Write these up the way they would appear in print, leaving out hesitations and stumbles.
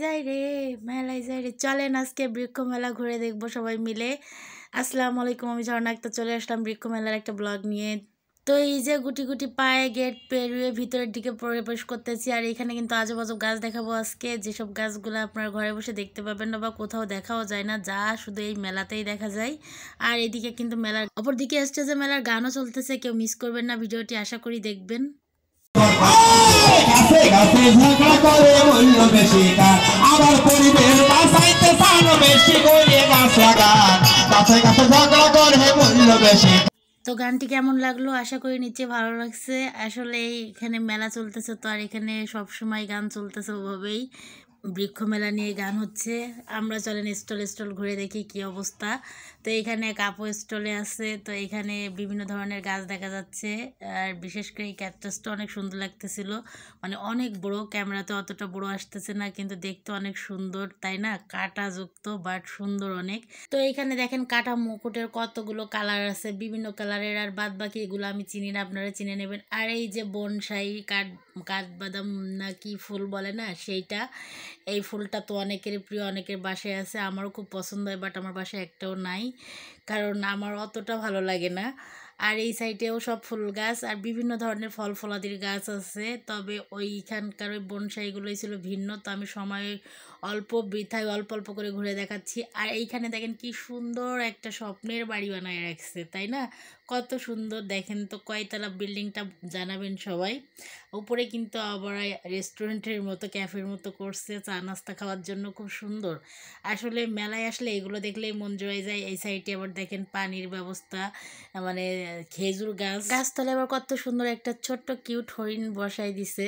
মেলায় যাই রে চলেন আজকে বৃক্ষ মেলা ঘুরে দেখবো সবাই মিলে। আসসালামু আলাইকুম, আমি ঝর্ণা আক্তার চলে আসলাম বৃক্ষ মেলার একটা ব্লগ নিয়ে। তো এই যে গুটি গুটি পায়ে গেট পেরিয়ে ভিতরের দিকে প্রবেশ করতেছি, আর এখানে কিন্তু আজব আজব গাছ দেখাবো আজকে, যেসব গাছগুলো আপনার ঘরে বসে দেখতে পাবেন না বা কোথাও দেখাও যায় না, যা শুধু এই মেলাতেই দেখা যায়। আর এদিকে কিন্তু মেলার অপর দিকে স্টেজে মেলার গানও চলতেছে, কেউ মিস করবেন না ভিডিওটি, আশা করি দেখবেন। গাছে গাছে ঝগড়া করে মূল্য বেশি কার আবার পরিবেশ বাঁচাইতে চান বেশি করে গাছ লাগান গাছে গাছে ঝগড়া করে মূল্য বেশি। তো গানটি কেমন লাগলো, আশা করি নিশ্চয়ই ভালো লাগছে। আসলে এখানে মেলা চলতেছে, তো আর এখানে সব সময় গান চলতেছে ওভাবেই, বৃক্ষ মেলা নিয়ে গান হচ্ছে। আমরা চলেন স্টল স্টল ঘুরে দেখি কি অবস্থা। তো এখানে কাপো স্টলে আছে, তো এখানে বিভিন্ন ধরনের গাছ দেখা যাচ্ছে। আর বিশেষ করে এই ক্যাকটাসটা অনেক সুন্দর লাগতেছিল, মানে অনেক বড়, ক্যামেরাতে অতটা বড় আসতেছে না, কিন্তু দেখতে অনেক সুন্দর তাই না, কাটা যুক্ত বাট সুন্দর অনেক। তো এখানে দেখেন কাটা মুকুটের কতগুলো কালার আছে, বিভিন্ন কালারের, আর বাদ বাকি এগুলো আমি চিনি না, আপনারা চিনে নেবেন। আর এই যে বনসাই কাঠবাদাম না কি ফুল বলে না সেইটা, এই ফুলটা তো অনেকেরই প্রিয়, অনেকের বাসায় আছে, আমারও খুব পছন্দ হয়, বাট আমার বাসায় একটাও নাই, কারণ আমার অতটা ভালো লাগে না। আর এই সাইডেও সব ফুল গাছ আর বিভিন্ন ধরনের ফল ফলাদির গাছ আছে, তবে ওইখানকার ওই বনসাইগুলোই ছিল ভিন্ন। তো আমি সময় অল্প বৃথায় অল্প অল্প করে ঘুরে দেখাচ্ছি। আর এইখানে দেখেন কি সুন্দর একটা স্বপ্নের বাড়ি বানায় রাখছে তাই না, কত সুন্দর দেখেন তো, কয়তলা বিল্ডিংটা জানাবেন সবাই। উপরে কিন্তু আবার রেস্টুরেন্টের মতো ক্যাফের মতো করছে, চা নাস্তা খাওয়ার জন্য খুব সুন্দর। আসলে মেলায় আসলে এগুলো দেখলেই মন জয় যায়। এই সাইডে আবার দেখেন পানির ব্যবস্থা, মানে খেজুর গাছতলে আবার কত সুন্দর একটা ছোট্ট কিউট হরিণ বসাই দিছে।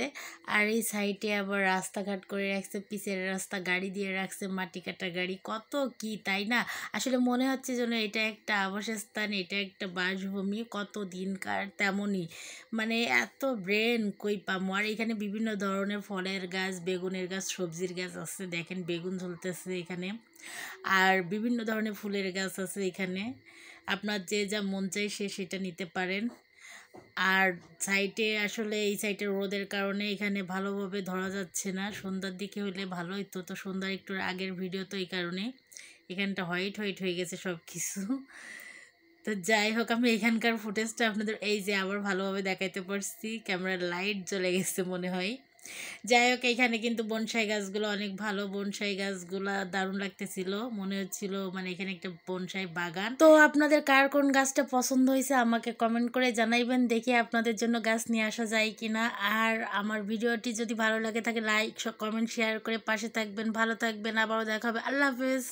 আর এই সাইডে আবার রাস্তাঘাট করে রাখছে, পিচের রাস্তা, গাড়ি দিয়ে রাখছে, মাটি কাটা গাড়ি, কত কি তাই না। আসলে মনে হচ্ছে যেন এটা একটা আবাসস্থান, এটা একটা বাসভূমি, কত দিনকার তেমনই, মানে এত ব্রেন কই পামো। আর এখানে বিভিন্ন ধরনের ফলের গাছ, বেগুনের গাছ, সবজির গাছ আছে, দেখেন বেগুন ঝুলতেছে এখানে, আর বিভিন্ন ধরনের ফুলের গাছ আছে এখানে, আপনার যে যা মন চাই সে সেটা নিতে পারেন। আর সাইডে আসলে এই সাইডে রোদের কারণে এখানে ভালোভাবে ধরা যাচ্ছে না, সন্ধ্যার দিকে হলে ভালো হতো। তো সন্ধ্যার একটু আগের ভিডিও, তো এই কারণে এখানটা হোয়াইট হোয়াইট হয়ে গেছে সব কিছু। তো যাই হোক, আমি এখানকার ফুটেজটা আপনাদের এই যে আবার ভালোভাবে দেখাইতে পারছি, ক্যামেরার লাইট জ্বলে গেছে মনে হয়। যাই হোক, এখানে কিন্তু বনসাই গাছগুলো অনেক ভালো, বনসাই গাছগুলো দারুণ লাগতেছিল, মনে হচ্ছিল মানে এখানে একটা বনসাই বাগান। তো আপনাদের কার কোন গাছটা পছন্দ হয়েছে আমাকে কমেন্ট করে জানাইবেন, দেখি আপনাদের জন্য গাছ নিয়ে আসা যায় কিনা। আর আমার ভিডিওটি যদি ভালো লাগে থাকে লাইক কমেন্ট শেয়ার করে পাশে থাকবেন, ভালো থাকবেন, আবারও দেখা হবে, আল্লাহ হাফেজ।